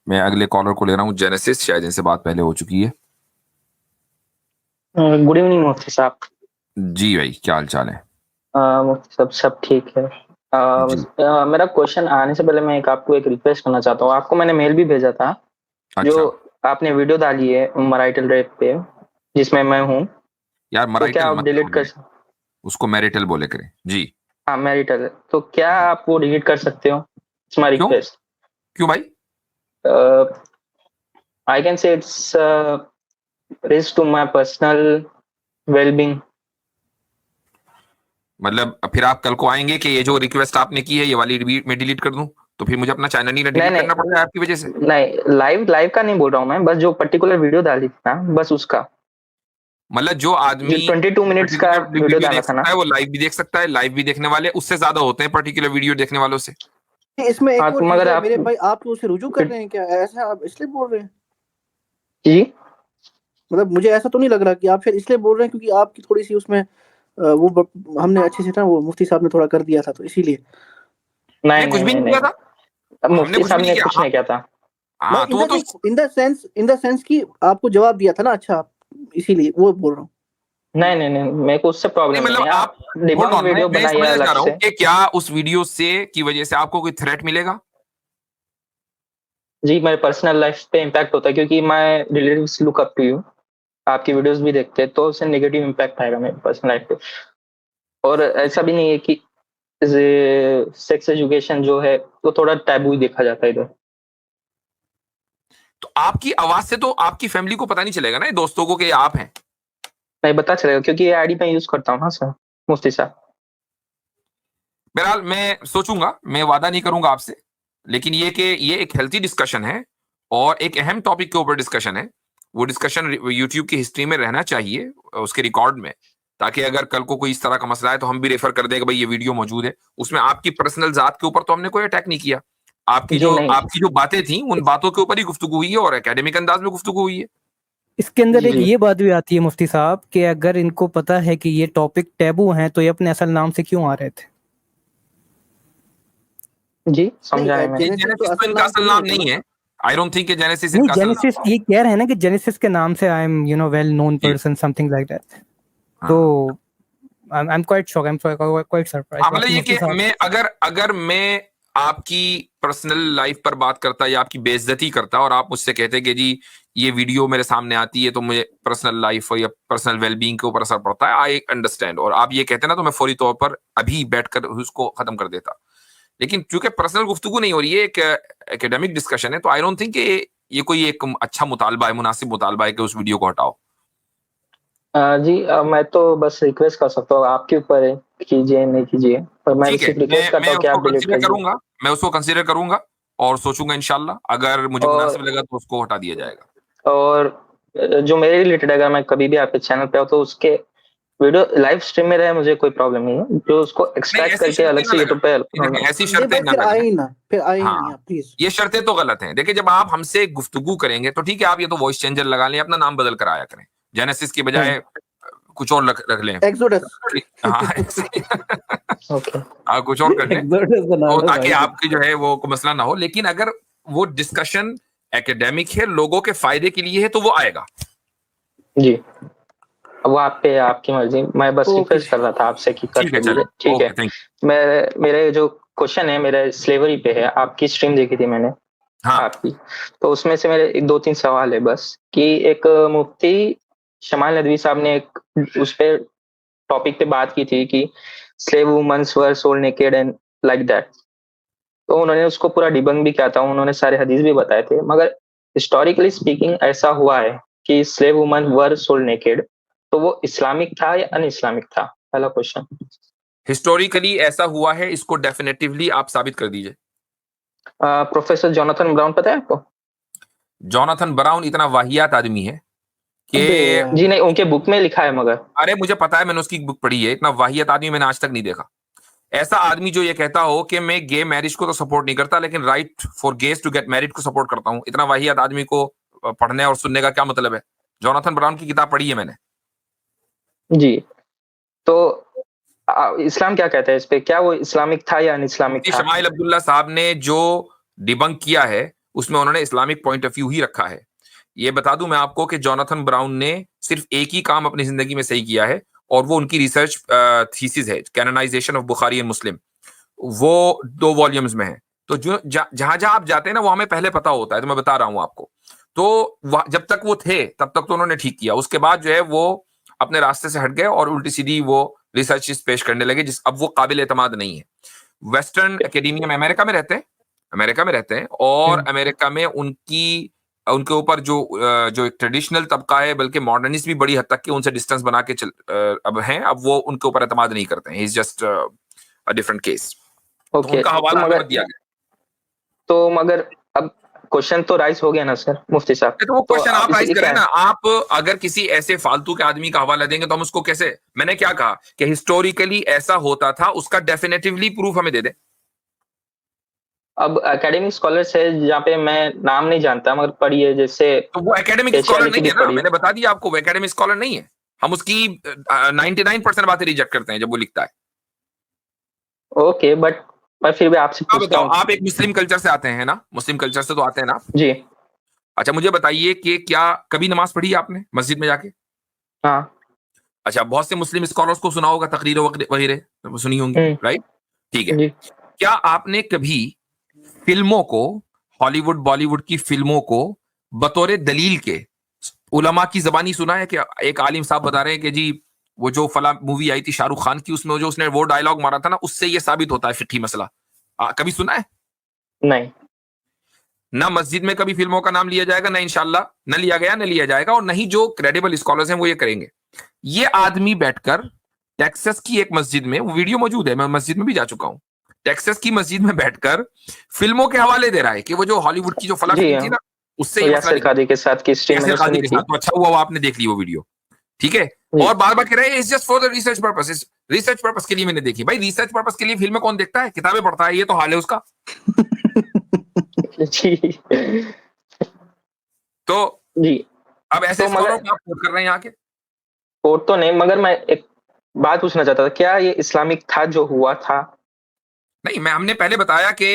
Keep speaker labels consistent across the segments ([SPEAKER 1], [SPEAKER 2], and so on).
[SPEAKER 1] मैं अगले कॉलर को ले रहा हूँ, जेनेसिस, शायद इनसे बात पहले हो चुकी है।
[SPEAKER 2] गुड इवनिंग मुफ्ती साहब।
[SPEAKER 1] जी भाई, क्या हाल चाल है?
[SPEAKER 2] मुफ्ती साहब सब ठीक है।
[SPEAKER 1] जी।
[SPEAKER 2] मेरा क्वेश्चन आने से पहले मैं आपको एक रिक्वेस्ट करना चाहता हूँ। आपको मैंने मेल भी भेजा था, जो
[SPEAKER 1] अच्छा
[SPEAKER 2] आपने वीडियो डाली है मराइटल रेप पे, जिसमें मैं हूँ।
[SPEAKER 1] यार,
[SPEAKER 2] तो क्या
[SPEAKER 1] मराइटल
[SPEAKER 2] आप
[SPEAKER 1] मत
[SPEAKER 2] डिलीट
[SPEAKER 1] बोलिए,
[SPEAKER 2] कर
[SPEAKER 1] उसको मैरिटल बोले करें जी।
[SPEAKER 2] हाँ, मैरिटल। तो क्या आप वो डिलीट कर सकते हो? इट्स माय
[SPEAKER 1] क्यों?
[SPEAKER 2] रिक्वेस्ट।
[SPEAKER 1] क्यों भाई?
[SPEAKER 2] I can say it's risk to my personal wellbeing.
[SPEAKER 1] मतलब फिर आप कल को आएंगे कि ये जो रिक्वेस्ट आपने की है ये वाली मैं डिलीट कर दूं, तो फिर मुझे अपना चैनल ही
[SPEAKER 2] नहीं
[SPEAKER 1] डिलीट
[SPEAKER 2] नहीं
[SPEAKER 1] करना पड़ेगा आपकी वजह से।
[SPEAKER 2] नहीं, लाइव लाइव का नहीं बोल रहा हूँ मैं, बस जो पर्टिकुलर वीडियो डाली थी ना, बस उसका।
[SPEAKER 1] मतलब जो
[SPEAKER 2] जो
[SPEAKER 1] आदमी
[SPEAKER 2] 22 मिनट्स का
[SPEAKER 1] पर्टिकुलर
[SPEAKER 2] वीडियो
[SPEAKER 1] वीडियो
[SPEAKER 2] डाला
[SPEAKER 1] देख
[SPEAKER 2] था
[SPEAKER 1] सकता
[SPEAKER 2] ना।
[SPEAKER 1] है वो लाइव भी देख सकता है, लाइव भी देखने वाले उससे ज्यादा होते हैं पर्टिकुलर वीडियो देखने वालों से।
[SPEAKER 3] इसमें एक
[SPEAKER 2] हाँ,
[SPEAKER 3] और
[SPEAKER 2] तो
[SPEAKER 3] चीज
[SPEAKER 2] मगर
[SPEAKER 3] है
[SPEAKER 2] आप
[SPEAKER 3] मेरे भाई, आप तो उसे रुजू कर रहे हैं क्या? ऐसा आप इसलिए बोल रहे हैं?
[SPEAKER 2] जी
[SPEAKER 3] मतलब मुझे ऐसा तो नहीं लग रहा कि आप फिर इसलिए बोल रहे हैं क्योंकि आपकी थोड़ी सी उसमें हमने अच्छे से ना, वो मुफ्ती साहब ने थोड़ा कर दिया था तो इसीलिए।
[SPEAKER 2] नहीं
[SPEAKER 1] नहीं, कुछ
[SPEAKER 2] नहीं
[SPEAKER 1] भी
[SPEAKER 2] नहीं
[SPEAKER 1] नहीं किया
[SPEAKER 2] नहीं,
[SPEAKER 1] था,
[SPEAKER 2] अब
[SPEAKER 1] हमने
[SPEAKER 2] मुफ्ती
[SPEAKER 1] कुछ भी
[SPEAKER 2] साहब
[SPEAKER 1] नहीं
[SPEAKER 2] ने
[SPEAKER 1] किया।
[SPEAKER 2] कुछ
[SPEAKER 1] हाँ
[SPEAKER 2] नहीं किया था।
[SPEAKER 1] हाँ, तो वो तो
[SPEAKER 3] इन द सेंस कि आपको जवाब दिया था ना, अच्छा इसीलिए वो बोल रहा हूँ।
[SPEAKER 2] नहीं नहीं नहीं, मेरे को उससे
[SPEAKER 1] नहीं,
[SPEAKER 2] प्रॉब्लम नहीं
[SPEAKER 1] मतलब
[SPEAKER 2] है।
[SPEAKER 1] आप
[SPEAKER 2] आप
[SPEAKER 1] होल्ड
[SPEAKER 2] डिबंक
[SPEAKER 1] ऑन,
[SPEAKER 2] वीडियो
[SPEAKER 1] मैं
[SPEAKER 2] बनाइए
[SPEAKER 1] समझना चाह
[SPEAKER 2] अलग
[SPEAKER 1] रहा हूँ
[SPEAKER 2] से।
[SPEAKER 1] कि क्या उस वीडियो से की वजह से आपको कोई थ्रेट मिलेगा?
[SPEAKER 2] जी, मेरे पर्सनल लाइफ पे इम्पैक्ट होता है क्योंकि my relatives look up to you. आपकी वीडियोस भी देखते हैं तो उससे नेगेटिव इम्पैक्ट आएगा मेरी पर्सनल लाइफ पे। और ऐसा भी नहीं है कि सेक्स एजुकेशन जो है वो थोड़ा टैबू ही देखा जाता है इधर।
[SPEAKER 1] तो आपकी आवाज से तो आपकी फैमिली को पता नहीं चलेगा ना, ये दोस्तों को, कि ये आप हैं।
[SPEAKER 2] नहीं पता चलेगा क्योंकि ये आईडी मैं यूज करता हूँ ना सर, मुफ्ती साहब।
[SPEAKER 1] बहरहाल मैं सोचूंगा, मैं वादा नहीं करूंगा आपसे, लेकिन ये कि ये एक हेल्थी डिस्कशन है और एक अहम टॉपिक के ऊपर डिस्कशन है। वो डिस्कशन यूट्यूब की हिस्ट्री में रहना चाहिए, उसके रिकॉर्ड में, ताकि अगर कल को कोई इस तरह का मसला है तो हम भी रेफर कर दें कि भाई ये वीडियो मौजूद है। उसमें आपकी पर्सनल जात के ऊपर तो हमने कोई अटैक नहीं किया।
[SPEAKER 2] जी नहीं।
[SPEAKER 1] आपकी जो बातें थी उन बातों के ऊपर ही गुफ्तगू हुई है और एकेडमिक अंदाज में गुफ्तगू हुई है।
[SPEAKER 4] इसके अंदर
[SPEAKER 2] जी
[SPEAKER 4] एक
[SPEAKER 2] जी
[SPEAKER 4] ये बात भी आती है मुफ्ती साहब कि अगर इनको पता है कि ये टॉपिक टैबू हैं तो ये अपने असल नाम से क्यों आ रहे थे?
[SPEAKER 2] जी,
[SPEAKER 3] नहीं,
[SPEAKER 2] समझा है मैंने।
[SPEAKER 3] जेनेसिस तो
[SPEAKER 1] जेनेसिस तो
[SPEAKER 3] असल
[SPEAKER 1] इनका
[SPEAKER 3] नाम तो
[SPEAKER 1] असल
[SPEAKER 3] नहीं
[SPEAKER 1] नाम
[SPEAKER 3] होता
[SPEAKER 1] नहीं
[SPEAKER 3] ना।
[SPEAKER 1] है। आई डोंट थिंक जेनेसिस
[SPEAKER 4] नहीं,
[SPEAKER 1] इनका असल नाम
[SPEAKER 4] जेनेसिस ये कह रहे हैं ना कि जेनेसिस के नाम से आई एम वेल नोन
[SPEAKER 1] है।
[SPEAKER 4] Person, something like that. तो
[SPEAKER 1] हाँ
[SPEAKER 4] I am quite shock, I am quite surprise.
[SPEAKER 1] हाँ, मतलब
[SPEAKER 4] बाकी
[SPEAKER 1] ये
[SPEAKER 4] मुफ्ती
[SPEAKER 1] कि
[SPEAKER 4] साहब,
[SPEAKER 1] मैं अगर अगर मैं आपकी पर्सनल लाइफ पर बात करता या आपकी बेइज्जती करता और आप मुझसे कहते कि जी ये वीडियो मेरे सामने आती है तो मुझे पर्सनल लाइफ या पर्सनल वेलबींग के ऊपर असर पड़ता है, आई अंडरस्टैंड, और आप ये कहते ना तो मैं फौरी तौर पर अभी बैठकर उसको खत्म कर देता। लेकिन चूंकि पर्सनल गुफ्तगू नहीं हो रही है, एक एकेडमिक डिस्कशन है, तो आई डोंट थिंक ये कोई एक अच्छा मुतालबा है, मुनासिब मुतालबा है कि उस वीडियो को हटाओ।
[SPEAKER 2] जी, मैं तो बस रिक्वेस्ट कर सकता हूँ, आपके ऊपर है, कीजिए नहीं कीजिए, पर मैं
[SPEAKER 1] ठीक है,
[SPEAKER 2] सिर्फ रिक्वेस्ट करता
[SPEAKER 1] मैं
[SPEAKER 2] हूँ कि
[SPEAKER 1] उसको
[SPEAKER 2] आप डिलीट
[SPEAKER 1] कंसीडर
[SPEAKER 2] करिए।
[SPEAKER 1] करूंगा, मैं उसको कंसीडर करूंगा और सोचूंगा इंशाल्लाह, अगर मुझे मुनासिब
[SPEAKER 2] और
[SPEAKER 1] लगा तो उसको हटा दिया जाएगा।
[SPEAKER 2] और जो मेरे रिलेटेड अगर मैं कभी भी आपके चैनल पे आऊँ तो उसके वीडियो लाइव स्ट्रीम में रहे, मुझे कोई प्रॉब्लम नहीं है। जो उसको
[SPEAKER 1] नहीं,
[SPEAKER 2] एक्सट्रैक्ट
[SPEAKER 1] ऐसी
[SPEAKER 2] करके
[SPEAKER 1] शर्तें
[SPEAKER 2] अलग
[SPEAKER 1] ना
[SPEAKER 2] से यूट्यूब
[SPEAKER 1] लगाएं,
[SPEAKER 2] पे
[SPEAKER 1] ये
[SPEAKER 2] अपलोड
[SPEAKER 1] देखें,
[SPEAKER 2] करो।
[SPEAKER 1] ऐसी
[SPEAKER 3] नहीं
[SPEAKER 1] शर्तें
[SPEAKER 3] भाई,
[SPEAKER 1] ना
[SPEAKER 3] फिर आए
[SPEAKER 1] लगाएं।
[SPEAKER 3] ही ना, फिर आए ही नहीं
[SPEAKER 1] हाँ,
[SPEAKER 3] आप प्लीज।
[SPEAKER 1] ये शर्तें तो गलत हैं। देखिए, जब आप हमसे गुफ्तगू करेंगे तो ठीक है, आप ये तो वॉइस चेंजर लगा लें, अपना नाम बदल कर आया करें, जेनेसिस की बजाय कुछ और रख लें।
[SPEAKER 3] एक्सोडस।
[SPEAKER 1] हाँ ऐसे
[SPEAKER 2] ओके।
[SPEAKER 1] आप कुछ और कर लें,
[SPEAKER 3] एक्सोडस बना
[SPEAKER 1] तो
[SPEAKER 3] लो
[SPEAKER 1] ताकि
[SPEAKER 3] भाई।
[SPEAKER 1] आपकी जो है वो कोई मसला ना हो। लेकिन अगर वो डिस्कशन एकेडमिक है, लोगों के फायदे के लिए है, तो वो आएगा।
[SPEAKER 2] जी, अब वो आप पे, आपकी मर्जी। मैं बस
[SPEAKER 3] ओके
[SPEAKER 2] रिक्वेस्ट कर रहा था आपसे कि कर
[SPEAKER 1] ठीक है, चले,
[SPEAKER 2] दीजिए, ठीक
[SPEAKER 1] ओके,
[SPEAKER 2] है।
[SPEAKER 1] थैंक
[SPEAKER 2] मेरे जो क्वेश्चन है मेरे स्लेवरी पे है। आपकी स्ट्रीम देखी थी मैंने,
[SPEAKER 1] यू। हाँ
[SPEAKER 2] आपकी। तो उसमें से मेरे एक दो तीन सवाल है बस, कि एक मुफ्ती शमाल नदवी साहब ने एक उस पे टॉपिक पे बात की थी कि slave womens were sold naked and like that. तो उन्होंने उसको पूरा डिबंक भी किया था, उन्होंने सारे हदीस भी बताए थे, मगर हिस्टोरिकली स्पीकिंग ऐसा हुआ है कि स्लेव वुमन वर सोल्ड नेकेड, तो वो इस्लामिक था या अन इस्लामिक था? पहला क्वेश्चन।
[SPEAKER 1] हिस्टोरिकली ऐसा हुआ है, इसको डेफिनेटिवली आप साबित कर दीजिए।
[SPEAKER 2] प्रोफेसर जोनाथन ब्राउन, पता है आपको?
[SPEAKER 1] जॉनथन ब्राउन इतना वाहियात आदमी है
[SPEAKER 3] अबे
[SPEAKER 1] कि,
[SPEAKER 2] जी नहीं, उनके बुक में लिखा है मगर।
[SPEAKER 1] अरे मुझे पता है, मैंने उसकी बुक पढ़ी है, इतना वाहियात आदमी मैंने आज तक नहीं देखा। ऐसा आदमी जो ये कहता हो कि मैं गे मैरिज को तो सपोर्ट नहीं करता लेकिन right for gays to get married को सपोर्ट करता हूं, इतना वाहियात आदमी को पढ़ने और सुनने का क्या मतलब है? जॉनथन ब्राउन की किताब पढ़ी है मैंने।
[SPEAKER 2] जी, तो इस्लाम क्या कहता है इस पे? क्या वो इस्लामिक था या अन इस्लामिक
[SPEAKER 1] मुफ्ती
[SPEAKER 2] था?
[SPEAKER 1] शमाइल अब्दुल्ला साहब ने जो डिबंक किया है उसमें उन्होंने इस्लामिक पॉइंट ऑफ व्यू ही रखा है। ये बता दूं मैं आपको कि जोनाथन ब्राउन ने सिर्फ एक ही काम अपनी जिंदगी में सही किया है, और वो उनकी रिसर्च थीसिस है, canonization of Bukhari and Muslim. वो 2 वॉल्यूम्स में है। तो जो जहां जहां आप जाते हैं ना, वो हमें पहले पता होता है, तो मैं बता रहा हूं आपको। तो जब तक वो थे तब तक तो उन्होंने ठीक किया, उसके बाद जो है वो अपने रास्ते से हट गए और उल्टी सीधी वो रिसर्च पेश करने लगे, जिस अब वो काबिल एतमाद नहीं है। वेस्टर्न एकेडमिया में अमेरिका में रहते हैं, और अमेरिका में उनके ऊपर जो एक ट्रेडिशनल तबका है, बल्कि मॉडर्निस्ट भी बड़ी हद तक के उनसे डिस्टेंस बना के अब हैं, अब वो उनके ऊपर एतमाद नहीं करते हैं। Is just a different case. तो
[SPEAKER 2] ओके,
[SPEAKER 1] उनका हवाला
[SPEAKER 2] तो
[SPEAKER 1] हमें
[SPEAKER 2] मगर
[SPEAKER 1] दिया गया।
[SPEAKER 2] तो मगर अब क्वेश्चन तो राइज हो गया ना सर मुफ्ती साहब।
[SPEAKER 1] तो वो
[SPEAKER 2] तो
[SPEAKER 1] क्वेश्चन आप राइज
[SPEAKER 2] इसलिए
[SPEAKER 1] करें
[SPEAKER 2] क्या
[SPEAKER 1] ना। आप अगर किसी ऐसे फालतू के आदमी का हवाला देंगे तो हम उसको कैसे, मैंने क्या कहा कि हिस्टोरिकली ऐसा होता था, उसका डेफिनेटिवली प्रूफ हमें दे दे।
[SPEAKER 2] अब एकेडमिक स्कॉलर्स है जहाँ पे मैं नाम नहीं जानता, मगर पढ़िए, जैसे
[SPEAKER 1] तो वो एकेडमिक स्कॉलर
[SPEAKER 2] स्पेशलिटी
[SPEAKER 1] नहीं
[SPEAKER 2] भी
[SPEAKER 1] है ना,
[SPEAKER 2] पढ़ी।
[SPEAKER 1] मैंने बता दिया आपको, वो एकेडमिक स्कॉलर नहीं है। हम उसकी 99% बातें रिजेक्ट करते हैं जब वो लिखता है।
[SPEAKER 2] ओके, बट मैं फिर भी आपसे
[SPEAKER 1] आप
[SPEAKER 2] पूछता
[SPEAKER 1] बताओ,
[SPEAKER 2] हूँ।
[SPEAKER 1] आप एक मुस्लिम कल्चर से आते हैं ना, मुस्लिम कल्चर से तो आते हैं ना आप?
[SPEAKER 2] जी
[SPEAKER 1] अच्छा, मुझे बताइए कि क्या कभी नमाज पढ़ी है आपने मस्जिद में जाके?
[SPEAKER 2] हाँ।
[SPEAKER 1] अच्छा, बहुत से मुस्लिम स्कॉलर्स को सुना होगा, तकरीर वगैरह सुनी होंगी,
[SPEAKER 2] हम्म,
[SPEAKER 1] राइट? ठीक है।
[SPEAKER 2] जी
[SPEAKER 1] क्या आपने कभी फिल्मों को, हॉलीवुड बॉलीवुड की फिल्मों को बतौर दलील के उलमा की जबानी सुना है? कि एक आलिम साहब बता रहे हैं कि जी वो जो फला मूवी आई थी शाहरुख खान की, उसमें जो उसने वो डायलॉग मारा था ना, उससे ये साबित होता है फिक्ही मसला। कभी सुना है?
[SPEAKER 2] नहीं।
[SPEAKER 1] ना मस्जिद में कभी फिल्मों का नाम लिया जाएगा, ना इंशाल्लाह न लिया गया, न लिया जाएगा, और नहीं जो क्रेडिबल स्कॉलर्स हैं वो ये करेंगे। ये आदमी बैठकर टेक्सास की एक मस्जिद में, वो वीडियो मौजूद है, मैं मस्जिद में भी जा चुका हूं, टेक्सास की मस्जिद में बैठकर फिल्मों के हवाले दे रहा है कि वो जो हॉलीवुड की जो फला
[SPEAKER 2] जी
[SPEAKER 1] फिल्म थी
[SPEAKER 2] हाँ,
[SPEAKER 1] ना, उससे
[SPEAKER 2] तो
[SPEAKER 1] ये मसला
[SPEAKER 2] यासिर कादी के साथ की स्ट्रीम
[SPEAKER 1] यासिर
[SPEAKER 2] मैंने
[SPEAKER 1] कादी
[SPEAKER 2] सुनी
[SPEAKER 1] के
[SPEAKER 2] थी।
[SPEAKER 1] साथ। तो अच्छा हुआ वो आपने देख ली वो वीडियो, ठीक है।
[SPEAKER 2] जी
[SPEAKER 1] और बार बार कह रहे हैं it's just for the research purpose, research purpose के लिए मैंने देखी। भाई रिसर्च पर्पस के लिए फिल्में कौन देखता है? किताबें पढ़ता है, ये तो हाल है उसका।
[SPEAKER 2] जी
[SPEAKER 1] तो
[SPEAKER 2] जी।
[SPEAKER 1] अब ऐसे
[SPEAKER 2] तो
[SPEAKER 1] स्कॉलर
[SPEAKER 2] मगर
[SPEAKER 1] को आप कोट कर रहे हैं यहाँ के।
[SPEAKER 2] कोर्ट तो नहीं, मगर मैं एक बात पूछना चाहता था, क्या ये इस्लामिक था जो हुआ था?
[SPEAKER 1] नहीं, हमने पहले बताया कि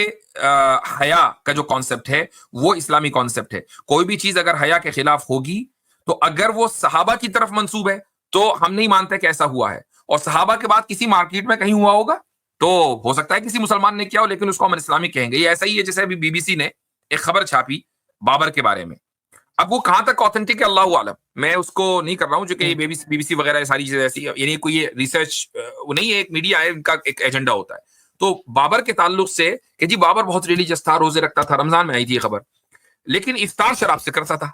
[SPEAKER 1] हया का जो कॉन्सेप्ट है वो इस्लामी कॉन्सेप्ट है। कोई भी चीज अगर हया के खिलाफ होगी, तो अगर वो सहाबा की तरफ मंसूब है तो हम नहीं मानते कि ऐसा हुआ है, और सहाबा के बाद किसी मार्केट में कहीं हुआ होगा तो हो सकता है किसी मुसलमान ने किया हो, लेकिन उसको हम इस्लामिक कहेंगे। ये ऐसा ही है जैसे अभी बीबीसी ने एक खबर छापी बाबर के बारे में। अब वो कहां तक ऑथेंटिक है अल्लाह आलम, मैं उसको नहीं कर रहा हूं, जो कि बीबीसी वगैरह सारी चीजें ऐसी, यानी कोई ये रिसर्च वो नहीं है, एक मीडिया है, इनका एक एजेंडा होता है। तो बाबर के ताल्लुक से कि जी बाबर बहुत रिलीजियस था, रोजे रखता था, रमजान में आई थी ये खबर, लेकिन इफ्तार शराब से करता था।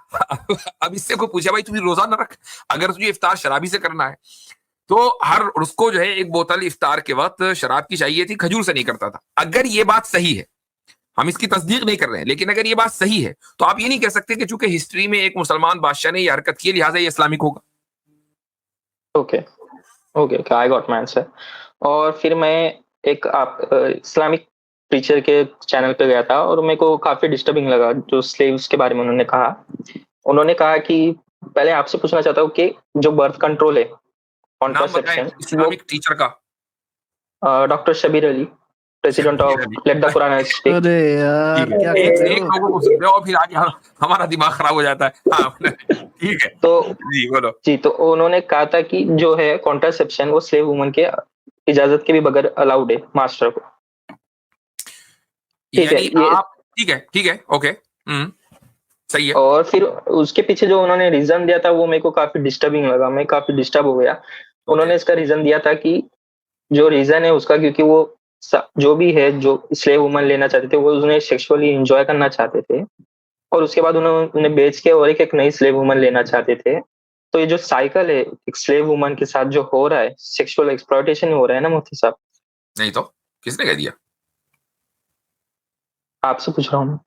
[SPEAKER 1] अब इससे कोई पूछा भाई तू रोजा ना रख, अगर तुझे इफ्तार शराबी से करना है तो हर उसको जो है एक बोतल इफ्तार के वक्त शराब की चाहिए थी, खजूर से नहीं करता था। अगर ये बात सही है, हम इसकी तस्दीक नहीं कर रहे हैं, लेकिन अगर ये बात सही है तो आप ये नहीं कह सकते कि चूंकि हिस्ट्री में एक मुसलमान बादशाह ने ये हरकत की लिहाजा ये इस्लामिक होगा।
[SPEAKER 2] Okay okay, I got my answer. और फिर मैं एक इस्लामिक टीचर के चैनल पे गया था, और मेरे को काफी डिस्टर्बिंग लगा जो स्लेव्स के बारे में उन्होंने कहा। उन्होंने कहा कि पहले आपसे पूछना चाहता हूँ कि जो बर्थ कंट्रोल है,
[SPEAKER 1] नाम बताएं
[SPEAKER 2] कॉन्ट्रासेप्शन, वो
[SPEAKER 1] इस्लामिक टीचर का।
[SPEAKER 2] Doctor Shabir Ally, president of let the Quran speak.
[SPEAKER 3] अरे यार
[SPEAKER 1] ठीक है,
[SPEAKER 3] क्या
[SPEAKER 1] एक
[SPEAKER 3] कर
[SPEAKER 1] से
[SPEAKER 3] रहे
[SPEAKER 1] एक
[SPEAKER 3] हो?
[SPEAKER 1] लोगों को सुनते हो और फिर आगे हमारा दिमाग खराब हो जाता है। हाँ, ठीक है
[SPEAKER 2] तो
[SPEAKER 1] जी, बोलो।
[SPEAKER 2] जी, तो उन्होंने कहा था कि जो है कॉन्ट्रासेप्शन वो स्लेव वुमन के इजाजत के भी बगैर अलाउड है मास्टर को। ठीक है
[SPEAKER 1] यानी
[SPEAKER 2] ये।
[SPEAKER 1] आप, ठीक है, ओके, सही है।
[SPEAKER 2] और फिर उसके पीछे जो उन्होंने रीजन दिया था वो मेरे को काफी डिस्टर्बिंग लगा, मैं काफी डिस्टर्ब हो गया। उन्होंने इसका रीजन दिया था कि जो रीजन है उसका, क्योंकि वो जो भी है जो स्लेव वुमन लेना चाहते थे वो उन्हें सेक्सुअली एंजॉय करना चाहते थे, और उसके बाद उन्हें बेच के और एक नई स्लेव वुमन लेना चाहते थे। तो ये जो साइकिल है एक स्लेव वुमन के साथ जो हो रहा है, सेक्सुअल एक्सप्लॉयटेशन हो रहा है ना मुफ्ती साहब।
[SPEAKER 1] नहीं तो किसने कह दिया?
[SPEAKER 2] आपसे पूछ रहा हूँ मैं।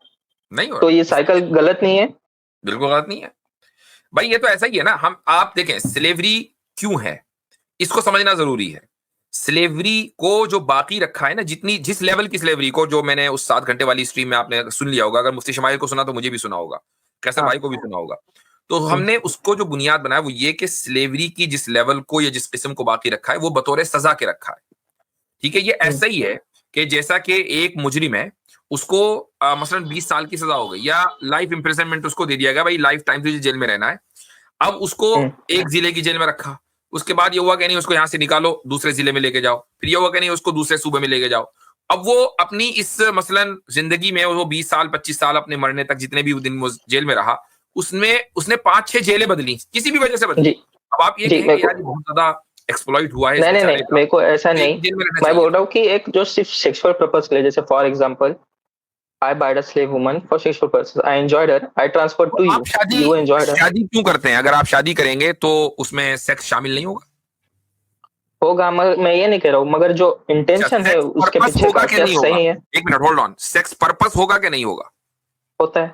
[SPEAKER 1] नहीं हो
[SPEAKER 2] तो
[SPEAKER 1] रहा,
[SPEAKER 2] ये
[SPEAKER 1] किसने कह
[SPEAKER 2] साइकिल गलत नहीं है?
[SPEAKER 1] दिया? बिल्कुल गलत नहीं है भाई, ये तो ऐसा ही है ना। हम आप देखें स्लेवरी क्यों है, इसको समझना जरूरी है। स्लेवरी को जो बाकी रखा है ना, जिस लेवल की स्लेवरी को, जो मैंने उस 7 घंटे वाली स्ट्रीम में आपने सुन लिया होगा, अगर मुफ्ती शमाइल को सुना तो मुझे भी सुना होगा, कैसर
[SPEAKER 2] हाँ।
[SPEAKER 1] भाई को भी सुना होगा। तो हमने उसको जो बुनियाद बनाया वो ये कि स्लेवरी की जिस लेवल को या जिस किस्म को बाकी रखा है वो बतौर सजा के रखा है। ठीक है, ये ऐसा ही है कि जैसा कि एक मुजरिम है, उसको मसलन 20 साल की सजा हो गई या लाइफ इम्प्रिजनमेंट उसको दे दिया गया, भाई लाइफ टाइम तुझे जेल में रहना है। अब उसको एक जिले की जेल में रखा, उसके बाद ये हुआ कि नहीं उसको यहां से निकालो, दूसरे जिले में लेके जाओ, फिर ये हुआ कि नहीं उसको दूसरे सूबे में लेके जाओ। अब वो अपनी इस मसलन जिंदगी में वो 20 साल 25 साल अपने मरने तक जितने भी दिन वो जेल में रहा, उसने 5-6 जेलें बदली, किसी भी वजह से बदली। अब आप ये कहें कि यार बहुत ज्यादा एक्सप्लॉइट हुआ है।
[SPEAKER 2] नहीं, मेरे को ऐसा नहीं, मैं बोल रहा हूँ कि एक जो सिर्फ सेक्सुअल पर्पस के लिए, जैसे for example I bought a slave woman for sexual purposes. I enjoyed her. I transferred to you. You enjoyed her.
[SPEAKER 1] शादी क्यों करते हैं? अगर आप शादी करेंगे तो उसमें सेक्स शामिल नहीं होगा?
[SPEAKER 2] होगा, मगर मैं ये नहीं कह रहा हूँ, मगर जो इंटेंशन है उसके पीछे
[SPEAKER 1] होगा कि नहीं
[SPEAKER 2] सही है।
[SPEAKER 1] एक minute hold on, sex purpose होगा कि नहीं होगा?
[SPEAKER 2] होता है,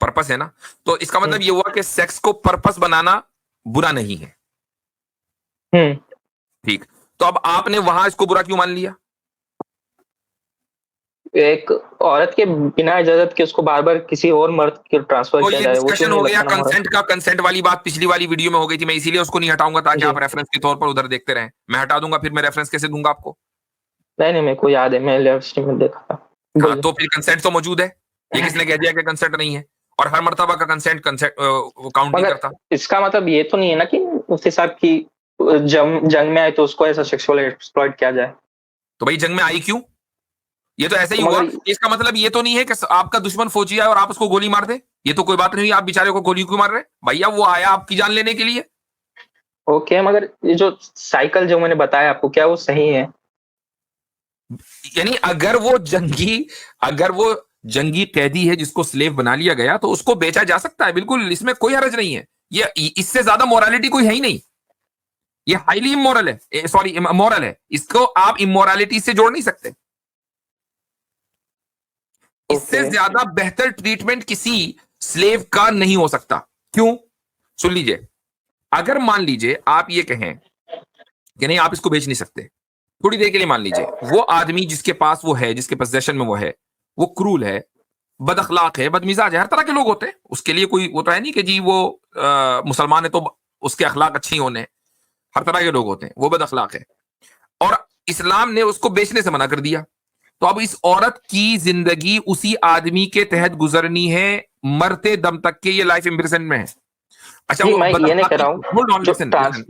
[SPEAKER 1] पर्पस है ना। तो इसका मतलब ये हुआ कि सेक्स को पर्पस बनाना बुरा नहीं है। ठीक, तो अब आपने वहां इसको बुरा क्यों मान लिया?
[SPEAKER 2] एक औरत के बिना इजाजत के उसको बार बार किसी और मर्द के ट्रांसफर
[SPEAKER 1] तो
[SPEAKER 2] किया
[SPEAKER 1] ये
[SPEAKER 2] जाए, वो
[SPEAKER 1] डिस्कशन
[SPEAKER 2] क्यों
[SPEAKER 1] हो
[SPEAKER 2] नहीं
[SPEAKER 1] गया
[SPEAKER 2] लगता हमारा?
[SPEAKER 1] कंसेंट का। कंसेंट वाली बात पिछली वाली वीडियो में हो गई थी, मैं इसीलिए उसको नहीं हटाऊंगा ताकि
[SPEAKER 2] जी।
[SPEAKER 1] आप रेफरेंस के तौर पर उधर देखते रहें। मैं हटा दूंगा फिर मैं रेफरेंस कैसे दूंगा आपको?
[SPEAKER 2] नहीं, मेरे को याद है, मैं लाइव स्ट्रीम में देखा था।
[SPEAKER 1] हाँ, तो फिर कंसेंट तो मौजूद है, ये किसने कह दिया कि कंसेंट नहीं है? और हर मर्तबा का कंसेंट काउंट नहीं करता।
[SPEAKER 2] इसका मतलब ये तो नहीं है ना कि मुफ्ती साहब की जंग में आए तो उसको ऐसा सेक्सुअल एक्सप्लॉइट किया जाए।
[SPEAKER 1] तो भाई जंग में आई क्यों? ये तो ऐसे ही हुआ। इसका मतलब ये तो नहीं है कि आपका दुश्मन फौजी है और आप उसको गोली मार दे। ये तो कोई बात नहीं, आप बेचारे को गोली क्यों मार रहे? भैया वो आया आपकी जान लेने के लिए।
[SPEAKER 2] ओके, मगर ये जो साइकिल जो मैंने बताया आपको, क्या वो सही है?
[SPEAKER 1] यानी अगर वो जंगी कैदी है जिसको स्लेव बना लिया गया तो उसको बेचा जा सकता है, बिल्कुल, इसमें कोई हर्ज नहीं है। ये इससे ज्यादा मोरालिटी कोई है ही नहीं। ये हाईली इमोरल है, सॉरी मोरल है। इसको आप इमोरालिटी से जोड़ नहीं सकते। इससे ज्यादा बेहतर ट्रीटमेंट किसी स्लेव का नहीं हो सकता। क्यों? सुन लीजिए, अगर मान लीजिए आप ये कहें कि नहीं आप इसको बेच नहीं सकते, थोड़ी देर के लिए मान लीजिए वो आदमी जिसके पास वो है, जिसके पोजेशन में वो है, वो क्रूल है, बदअखलाक है, बदमिजाज है, हर तरह के लोग होते हैं। उसके लिए कोई वो तो है नहीं कि जी वो मुसलमान है तो उसके अखलाक अच्छे ही होने। हर तरह के लोग होते हैं, वो बदअखलाक है और इस्लाम ने उसको बेचने से मना कर दिया। तो अब इस औरत की जिंदगी उसी आदमी के तहत गुजरनी है मरते दम तक के। ये लाइफ इम्प्रिजनमेंट में है। अच्छा, वो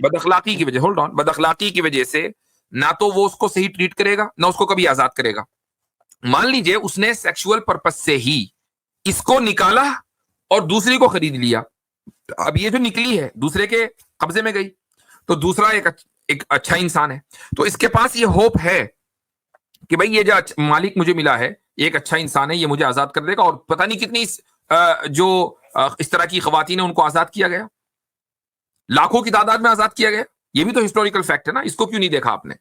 [SPEAKER 1] बदअखलाकी की वजह, होल्ड ऑन, बदअखलाकी की वजह से ना तो वो उसको सही ट्रीट करेगा ना उसको कभी आजाद करेगा। मान लीजिए उसने सेक्सुअल पर्पस से ही इसको निकाला और दूसरी को खरीद लिया। अब ये जो निकली है दूसरे के कब्जे में गई, तो दूसरा एक अच्छा इंसान है, तो इसके पास ये होप है कि भाई ये जो मालिक मुझे मिला है एक अच्छा इंसान है, ये मुझे आजाद कर देगा। और पता नहीं कितनी जो इस तरह की खवातीन है उनको आजाद किया गया, लाखों की तादाद में आजाद किया गया। ये भी तो हिस्टोरिकल फैक्ट है ना, इसको क्यों नहीं देखा आपने?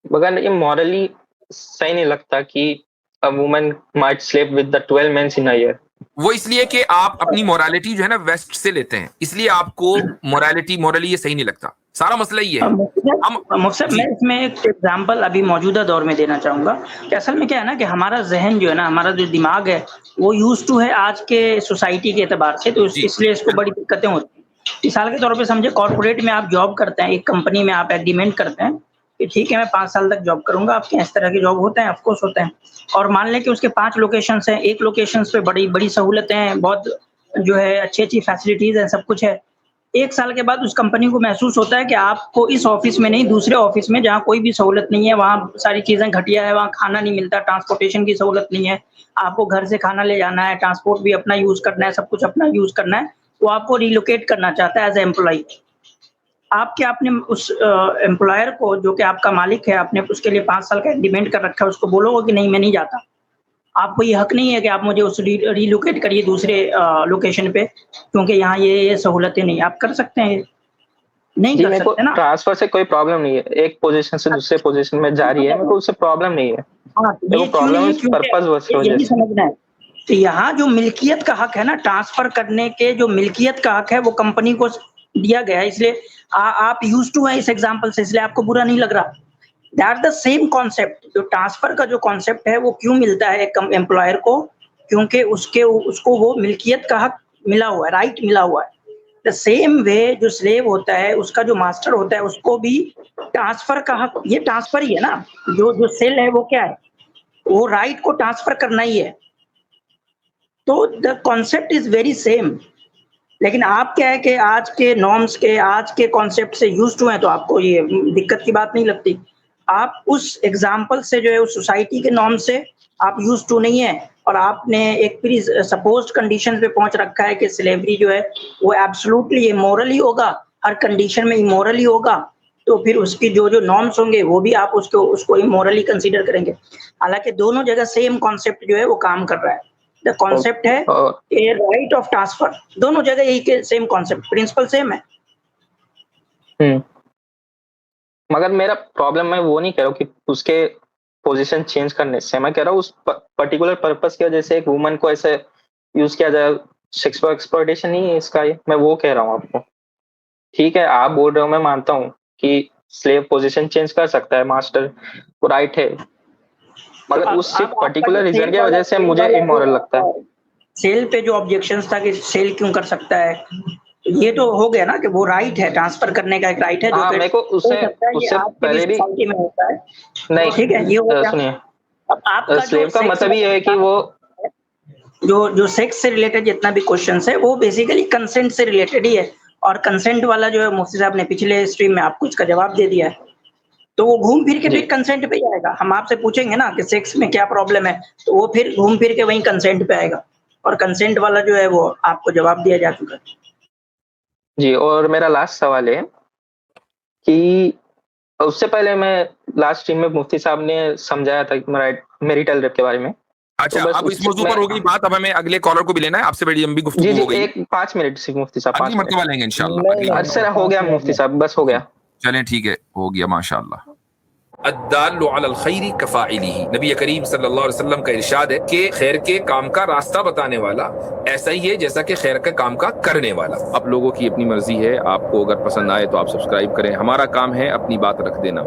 [SPEAKER 2] मगर ये मॉरली सही नहीं लगता कि a woman might sleep with the 12 mens in a year.
[SPEAKER 1] वो इसलिए कि आप अपनी मोरालिटी जो है ना वेस्ट से लेते हैं, इसलिए आपको मोरली ये सही नहीं लगता। सारा मसला ये है।
[SPEAKER 5] मैं इसमें एक एग्जांपल अभी मौजूदा दौर में देना चाहूंगा कि असल में क्या है ना कि हमारा जहन जो है ना, हमारा जो दिमाग है वो यूज टू है आज के सोसाइटी के एतबार से, तो इसलिए इसको बड़ी दिक्कतें होती हैं। मिसाल के तौर पे समझे कॉर्पोरेट में आप जॉब करते हैं, एक कंपनी में आप एग्रीमेंट करते हैं कि ठीक है मैं 5 साल तक जॉब करूंगा, आपके इस तरह के जॉब होते हैं, ऑफकोर्स होते हैं। और मान लें कि उसके 5 लोकेशंस हैं, एक लोकेशन पे बड़ी बड़ी सहूलतें हैं, बहुत जो है अच्छी फैसिलिटीज हैं, सब कुछ है। 1 साल के बाद उस कंपनी को महसूस होता है कि आपको इस ऑफिस में नहीं दूसरे ऑफिस में जहाँ कोई भी सहूलत नहीं है, वहाँ सारी चीजें घटिया है, वहाँ खाना नहीं मिलता, ट्रांसपोर्टेशन की सहूलत नहीं है, आपको घर से खाना ले जाना है, ट्रांसपोर्ट भी अपना यूज करना है, सब कुछ अपना यूज करना है, वो आपको रिलोकेट करना चाहता है एज ए एम्प्लॉय। आपने उस एम्प्लॉयर को जो कि आपका मालिक है, आपने उसके लिए 5 साल का एग्रीमेंट कर रखा है, उसको बोलोगे कि नहीं मैं नहीं जाता, आपको ये हक नहीं है कि आप मुझे उस रिलोकेट करिए दूसरे लोकेशन पे, क्योंकि यहाँ ये सहूलतें नहीं, आप कर सकते हैं? नहीं कर सकते ना।
[SPEAKER 2] ट्रांसफर से कोई प्रॉब्लम नहीं है, एक पोजीशन से दूसरे पोजीशन में जा रही है, मेरे को उससे प्रॉब्लम नहीं है।
[SPEAKER 5] हाँ, ये
[SPEAKER 2] प्रॉब्लम है पर्पस
[SPEAKER 5] यही समझना है। तो यहाँ जो मिल्कियत का हक है ना, ट्रांसफर करने के जो मिल्कियत का हक है वो कंपनी को दिया गया है, इसलिए आप यूज टू है इस एग्जांपल से, इसलिए आपको बुरा नहीं लग रहा। दैट द सेम कॉन्सेप्ट, जो ट्रांसफर का जो कॉन्सेप्ट है वो क्यों मिलता है एक एम्प्लॉयर को, क्योंकि उसको वो मिल्कियत का हक मिला हुआ है, राइट मिला हुआ है। द सेम वे जो स्लेव होता है उसका जो मास्टर होता है उसको भी ट्रांसफर का हक, ये ट्रांसफर ही है ना, जो सेल है वो क्या है, वो राइट को ट्रांसफर करना ही है। तो the concept is very same. लेकिन आप क्या है कि आज के नॉर्म्स के, आज के कॉन्सेप्ट से यूज्ड हुए हैं, तो आपको ये दिक्कत की बात नहीं लगती। आप उस एग्जाम्पल से जो है उस सोसाइटी के नॉर्म से आप यूज टू नहीं है, और आपने एक प्री सपोज्ड कंडीशन पे पहुंच रखा है कि स्लेवरी जो है वो एब्सोल्युटली इमोरल ही होगा, हर कंडीशन में इमोरल ही होगा, तो फिर उसकी जो जो नॉर्म्स होंगे वो भी आप उसको इमोरली कंसीडर करेंगे। हालांकि दोनों जगह सेम कॉन्सेप्ट जो है वो काम कर रहा है। द कॉन्सेप्ट है ए राइट ऑफ ट्रांसफर, दोनों जगह यही के सेम कॉन्सेप्ट, प्रिंसिपल सेम है।
[SPEAKER 2] मगर मेरा प्रॉब्लम, मैं वो नहीं कह रहा हूँ कि उसके पोजीशन चेंज करने से, मैं कह रहा हूँ उस पर्टिकुलर पर्पस की वजह से एक वुमन को ऐसे यूज किया जाए, सेक्सुअल एक्सप्लॉयटेशन नहीं है इसका, ये मैं वो कह रहा हूँ आपको। ठीक है, आप बोल रहे हो, मैं मानता हूँ कि स्लेव पोजीशन चेंज कर सकता है, मास्टर को राइट है, मगर उस पर्टिकुलर रीजन की वजह से मुझे इमोरल लगता है।
[SPEAKER 5] सेल पे जो ऑब्जेक्शंस था कि सेल क्यों कर सकता है, ये तो हो गया ना कि वो राइट है, ट्रांसफर करने का एक राइट है, जो
[SPEAKER 2] मेरे को उससे पहले भी
[SPEAKER 5] में होता है।
[SPEAKER 2] नहीं,
[SPEAKER 5] ठीक है, ये
[SPEAKER 2] सुनिए,
[SPEAKER 5] अब आपका
[SPEAKER 2] स्लेव का मतलब ये है कि वो
[SPEAKER 5] जो सेक्स से रिलेटेड जितना भी क्वेश्चन है वो बेसिकली कंसेंट से रिलेटेड ही है, और कंसेंट वाला जो है मुफ्ती साहब ने पिछले स्ट्रीम में आपको इसका जवाब दे दिया है, तो वो घूम फिर के फिर कंसेंट पे ही आएगा। हम आपसे पूछेंगे ना कि सेक्स में क्या प्रॉब्लम है, तो वो फिर घूम फिर के वहीं कंसेंट पे आएगा, और कंसेंट वाला जो है वो आपको जवाब दिया जा चुका है।
[SPEAKER 2] जी, और मेरा लास्ट सवाल है कि उससे पहले मैं लास्ट स्ट्रीम में मुफ्ती साहब ने समझाया था मैरिटल रेप के बारे में।
[SPEAKER 1] अच्छा, तो अब इस मौजू पर हो गई बात, अब हमें अगले कॉलर को भी लेना है, आपसे बड़ी लंबी गुफ्तगू हो गई।
[SPEAKER 2] एक 5 मिनट से मुफ्ती साहब,
[SPEAKER 1] अगली मर्तबा लेंगे इंशाल्लाह।
[SPEAKER 2] अच्छा हो गया मुफ्ती साहब, बस हो गया,
[SPEAKER 1] चलें ठीक है, हो गया माशाअल्लाह। अद्दाल्लु अलल खैरि कफ़ाइलिही, नबी करीम सल्लल्लाहु अलैहि वसल्लम का इरशाद है कि खैर के काम का रास्ता बताने वाला ऐसा ही है जैसा कि खैर के काम का करने वाला। आप लोगों की अपनी मर्जी है, आपको अगर पसंद आए तो आप सब्सक्राइब करें, हमारा काम है अपनी बात रख देना।